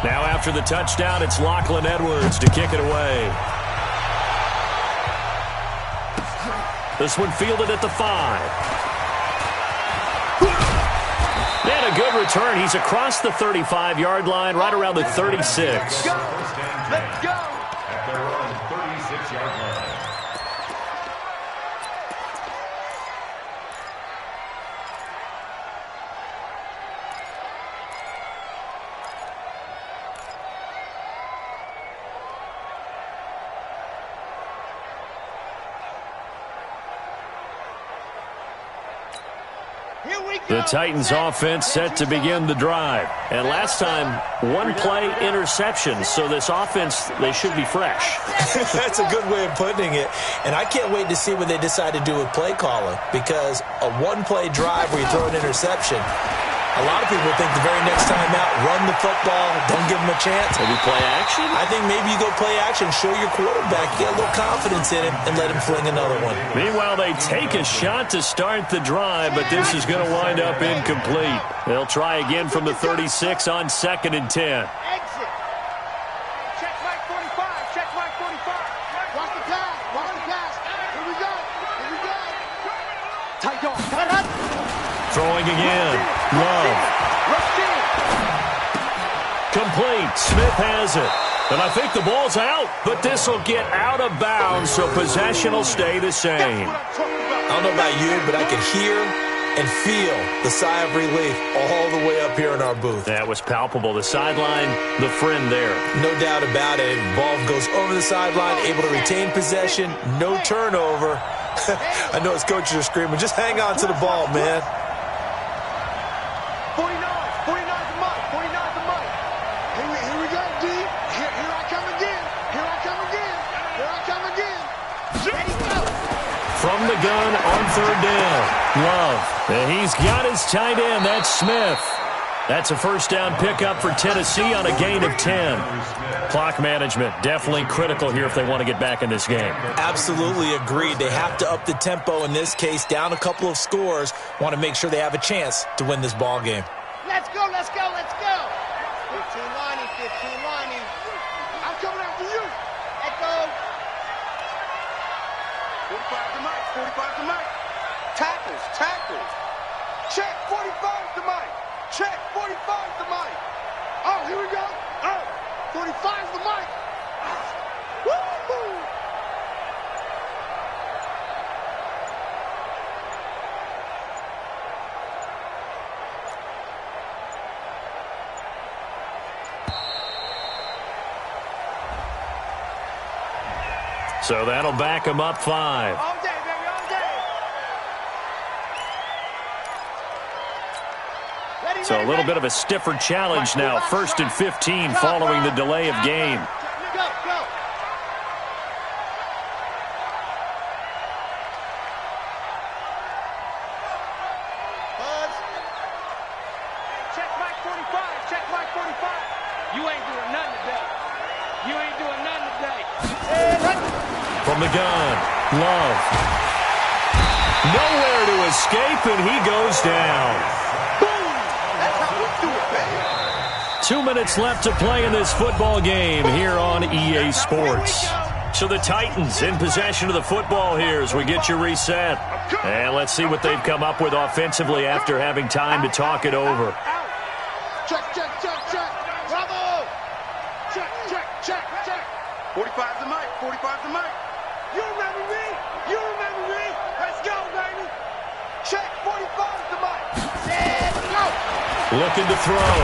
Now after the touchdown, it's Lachlan Edwards to kick it away. This one fielded at the 5. And a good return. He's across the 35-yard line, right around the 36. Let's go. At their own 36-yard line. The Titans offense set to begin the drive. And last time, 1 play interception. So this offense, they should be fresh. That's a good way of putting it. And I can't wait to see what they decide to do with play calling, because a 1-play drive where you throw an interception, a lot of people think the very next time out, run the football, don't give them a chance. Maybe play action? I think maybe you go play action, show your quarterback, get a little confidence in him, and let him fling another one. Meanwhile, they take a shot to start the drive, but this is going to wind up incomplete. They'll try again from the 36 on 2nd and 10. Throwing again. Love. Complete. Smith has it. And I think the ball's out, but this will get out of bounds, so possession will stay the same. I don't know about you, but I could hear and feel the sigh of relief all the way up here in our booth. That was palpable. The sideline, the friend there. No doubt about it. Ball goes over the sideline, able to retain possession, no turnover. I know his coaches are screaming, just hang on to the ball, man. 49 the mic, 49 the mic. Here we go, D. Here I come again. Here I come again. Here I come again. Ready, go. From the gun on third down. Love. And he's got his tight end. That's Smith. That's a first down pickup for Tennessee on a gain of 10. Clock management definitely critical here if they want to get back in this game. Absolutely agreed. They have to up the tempo in this case, down a couple of scores. Want to make sure they have a chance to win this ball game. Let's go, let's go, let's go. 15 lining. I'm coming after you. Let's go. 45 the mic, 45 the mic. Tackles. Check, 45 the mic. Check, 45 the mic. Oh, here we go. Oh, 45 the mic. Woo-hoo. So that'll back him up 5. All day, baby, all day. Ready, So a little bit of a stiffer challenge now. 1st and 15 following the delay of game. Go. Buzz. Check Mike 45. Check Mike 45. You ain't doing nothing today. From the gun. Love. Nowhere to escape, and he goes down. That's how we do it, baby. 2 minutes left to play in this football game here on EA Sports. So the Titans in possession of the football here as we get you reset. And let's see what they've come up with offensively after having time to talk it over. Check. Bravo. Check. 45 the mic, 45 the mic. You remember me? Let's go, baby. Check, 45 the mic. Set, go. Looking to throw.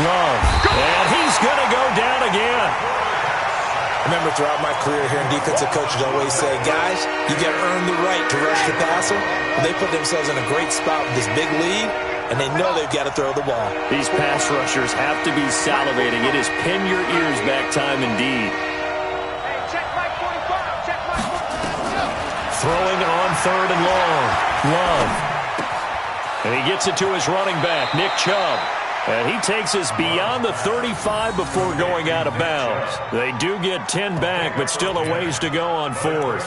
Love. And he's going to go down again. I remember throughout my career here in defensive coaches always say, guys, you got to earn the right to rush the passer. Well, they put themselves in a great spot with this big lead, and they know they've got to throw the ball. These pass rushers have to be salivating. It is pin your ears back time indeed. Hey, check Mike 45. Check Mike 45. Throwing on third and long. Love. And he gets it to his running back, Nick Chubb. And he takes us beyond the 35 before going out of bounds. They do get 10 back, but still a ways to go on 4th.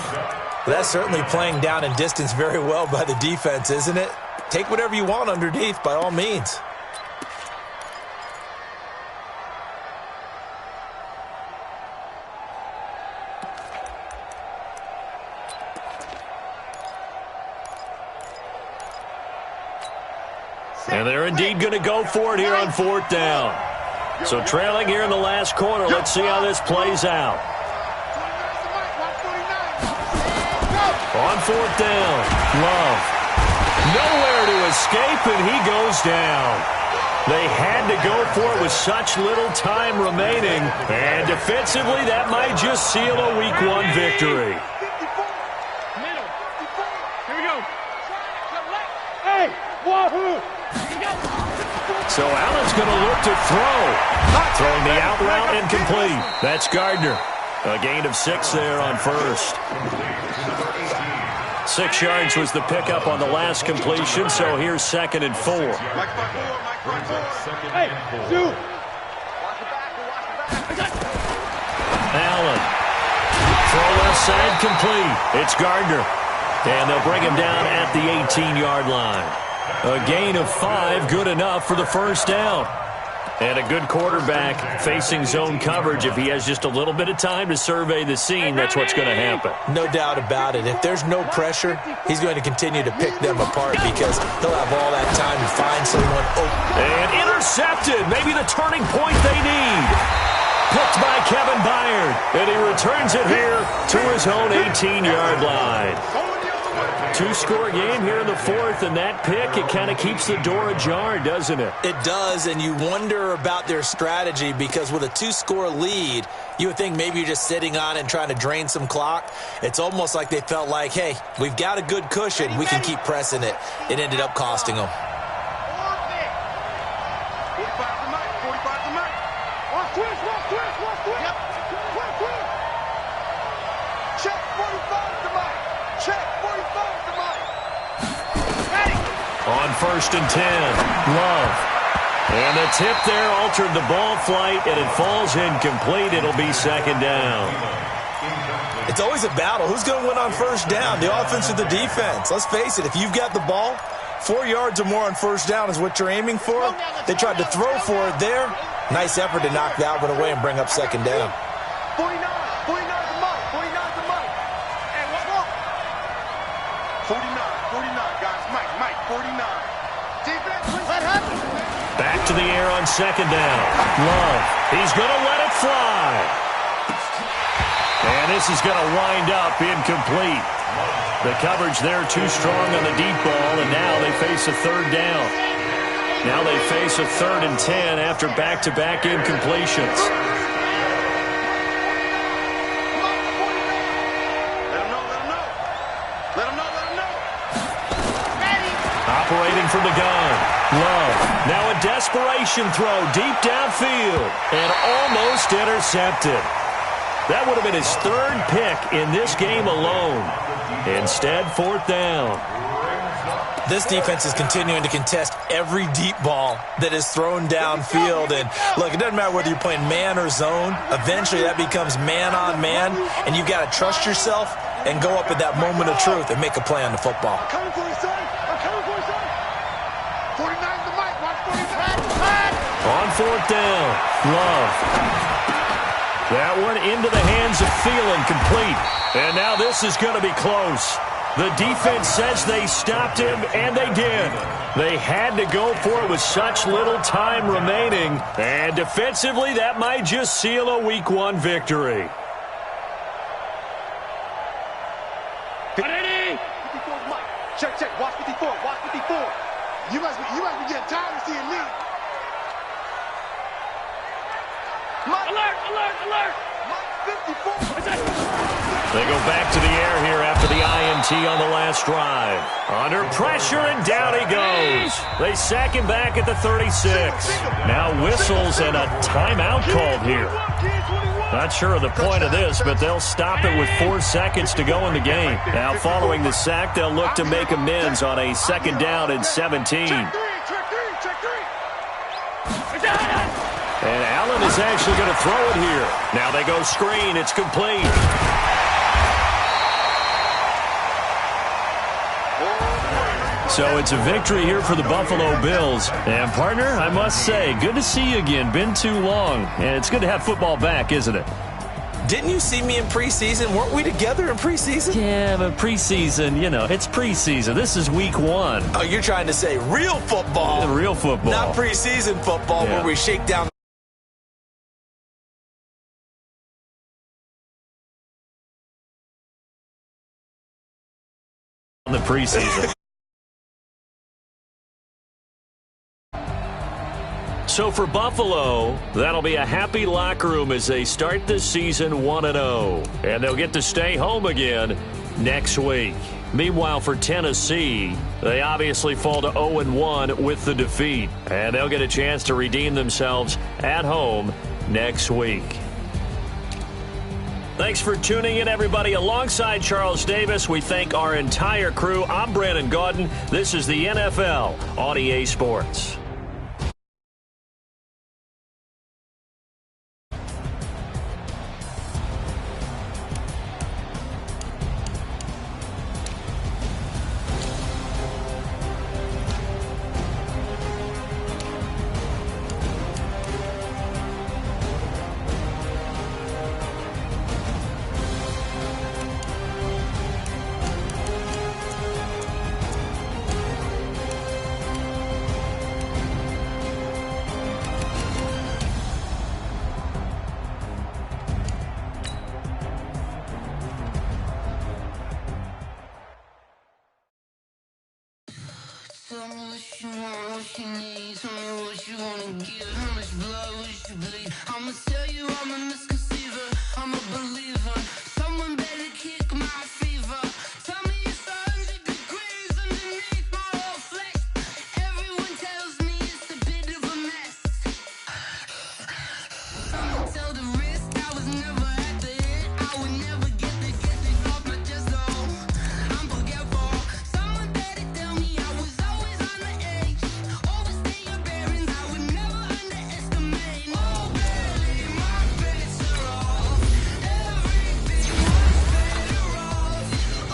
That's certainly playing down in distance very well by the defense, isn't it? Take whatever you want underneath, by all means. And they're indeed going to go for it here on 4th down. So trailing here in the last quarter. Let's see how this plays out. On 4th down, Love. Nowhere to escape, and he goes down. They had to go for it with such little time remaining. And defensively, that might just seal a Week 1 victory. Middle. Here we go. Hey, wahoo! So Allen's going to look to throw. Throwing the out route incomplete. That's Gardner. A gain of 6 there on 1st. 6 yards was the pickup on the last completion, so here's 2nd and 4. Hey, shoot! Allen. Throw left side complete. It's Gardner. And they'll bring him down at the 18-yard line. A gain of 5, good enough for the first down. And a good quarterback facing zone coverage, if he has just a little bit of time to survey the scene, that's what's going to happen. No doubt about it. If there's no pressure, he's going to continue to pick them apart because he'll have all that time to find someone open. And intercepted. Maybe the turning point they need. Picked by Kevin Byard. And he returns it here to his own 18-yard line. Two-score game here in the fourth, and that pick, it kind of keeps the door ajar, doesn't it? It does, and you wonder about their strategy because with a two-score lead, you would think maybe you're just sitting on it and trying to drain some clock. It's almost like they felt like, hey, we've got a good cushion. We can keep pressing it. It ended up costing them. 45 to Mike. 45 to Mike. One twist. Yep. One twist. Check 45 to Mike. Check 45 to Mike. Ready. On 1st and 10, Love. And the tip there altered the ball flight, and it falls incomplete. It'll be 2nd down. It's always a battle. Who's going to win on 1st down, the offense or the defense? Let's face it, if you've got the ball, 4 yards or more on 1st down is what you're aiming for. They tried to throw for it there. Nice effort to knock that one away and bring up 2nd down. 49 to Mike. 49 to Mike. And what's wrong? 49, guys. Mike, 49. Defense, what happened? Back to the air on 2nd down. Love. He's going to let it fly. And this is going to wind up incomplete. The coverage there too strong on the deep ball, and now they face a 3rd down. Now they face a 3rd and 10 after back-to-back incompletions. Let him know. Operating from the gun. Love. Now a desperation throw deep downfield. And almost intercepted. That would have been his 3rd pick in this game alone. Instead, 4th down. This defense is continuing to contest every deep ball that is thrown downfield. And, look, it doesn't matter whether you're playing man or zone. Eventually, that becomes man-on-man, and you've got to trust yourself and go up at that moment of truth and make a play on the football. I'm coming for you, son. 49 to Mike. Watch 49. On 4th down, Love. That one into the hands of Thielen, complete. And now this is going to be close. The defense says they stopped him, and they did. They had to go for it with such little time remaining. And defensively, that might just seal a Week 1 victory. 54 to Mike. Check. Watch 54. You must be getting tired of seeing me. Mike. Alert. Mike 54. They go back to the air here after the INT on the last drive. Under pressure, and down he goes. They sack him back at the 36. Now whistles and a timeout called here. Not sure of the point of this, but they'll stop it with 4 seconds to go in the game. Now following the sack, they'll look to make amends on a 2nd down and 17. And Allen is actually going to throw it here. Now they go screen. It's complete. So it's a victory here for the Buffalo Bills. And, partner, I must say, good to see you again. Been too long. And it's good to have football back, isn't it? Didn't you see me in preseason? Weren't we together in preseason? Yeah, but preseason, it's preseason. This is Week 1. Oh, you're trying to say real football. Real football. Not preseason football where we shake down the preseason. So for Buffalo, that'll be a happy locker room as they start this season 1-0. And they'll get to stay home again next week. Meanwhile, for Tennessee, they obviously fall to 0-1 with the defeat. And they'll get a chance to redeem themselves at home next week. Thanks for tuning in, everybody. Alongside Charles Davis, we thank our entire crew. I'm Brandon Gaudin. This is the NFL on EA Sports. Tell me what you want, what you need. Tell me what you wanna give. How much blood would you bleed? I'ma tell you I'm a misconceiver. I'm a believer. Someone better kick my fever. Tell me it's 100 degrees underneath my whole flesh. Everyone tells me it's a bit of a mess. I'ma tell the risk I was never at the end. I would never get this off my chest. Oh, I'm forgetful. Someone better tell me I was always on the edge. Overstay your bearings. I would never underestimate. Oh, barely my bets are off. Everything was better off.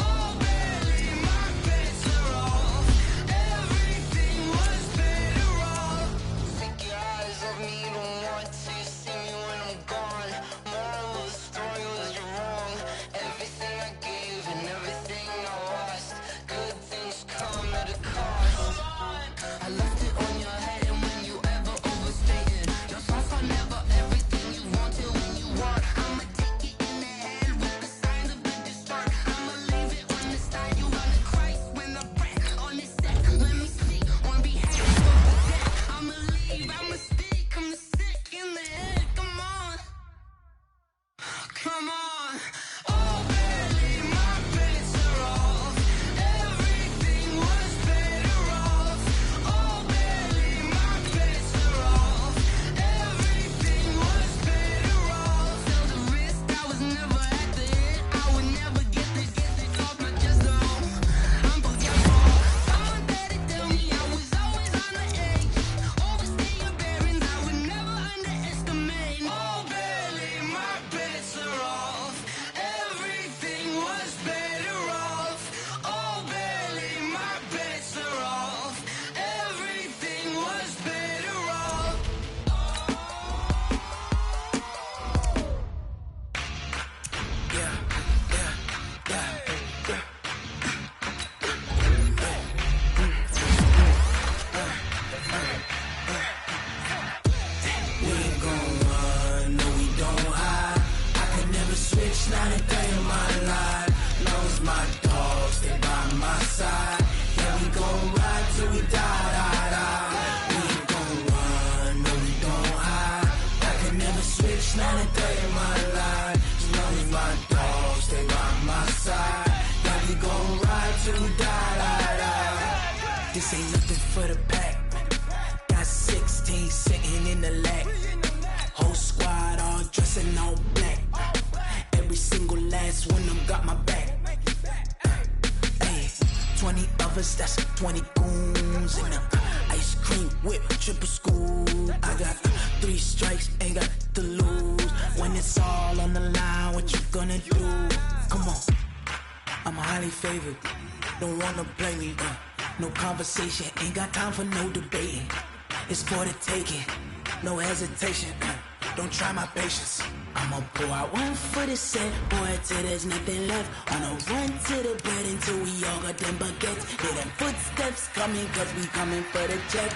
Oh, barely my bets are off. Everything was better off. Take your eyes off me, don't want to see me when I'm gone. Moral of the story was you're wrong. Everything I gave and everything I lost. Good things come at a cost. I left it on your head, and when you ever overstated, your thoughts are never everything you wanted when you want. I'ma take it in the head with the signs of a distort. I'ma leave it on the side. You wanna Christ when the breath on the set. Let me speak on behalf of the dead. I'ma leave, I'ma speak, I'm sick in the head. Come on, come on. Oh, barely my bets are off. Everything was better off. Oh, barely my bets are off. Everything was better off. Tell the risk I was never at the end. I would never get this off my chest. Oh, I'm forgetful. Someone better tell me I was always on the edge. Overstay your bearings. I would never underestimate. Oh, barely my bets are off. Everything was better off. Oh, barely my bets are off. Everything was better off. We ain't gon' run, no we don't hide. I can never switch, not a day in my life. Long as my dogs stay by my side. Yeah, we gon' ride till we die. We ain't gon' run, no we don't hide. I can never switch, not a day in my life. As long as my dogs stay by my side. Yeah, we gon' ride till we die. This ain't nothing for the pack. Got 16 sitting in the lap. Whole squad all dressing all black. Every single last one of them got my back. Hey, 20 of us, that's 20 goons. And ice cream whip, triple scoop. I got 3 strikes, ain't got to lose. When it's all on the line, what you gonna do? Come on, I'm highly favored. Don't wanna play me, no conversation, ain't got time for no debating. It's for the taking, no hesitation. Don't try my patience. I'ma pour out one for the set, boy, till there's nothing left. On a run to the bed until we all got them baguettes. Hear them footsteps coming, cause we coming for the check.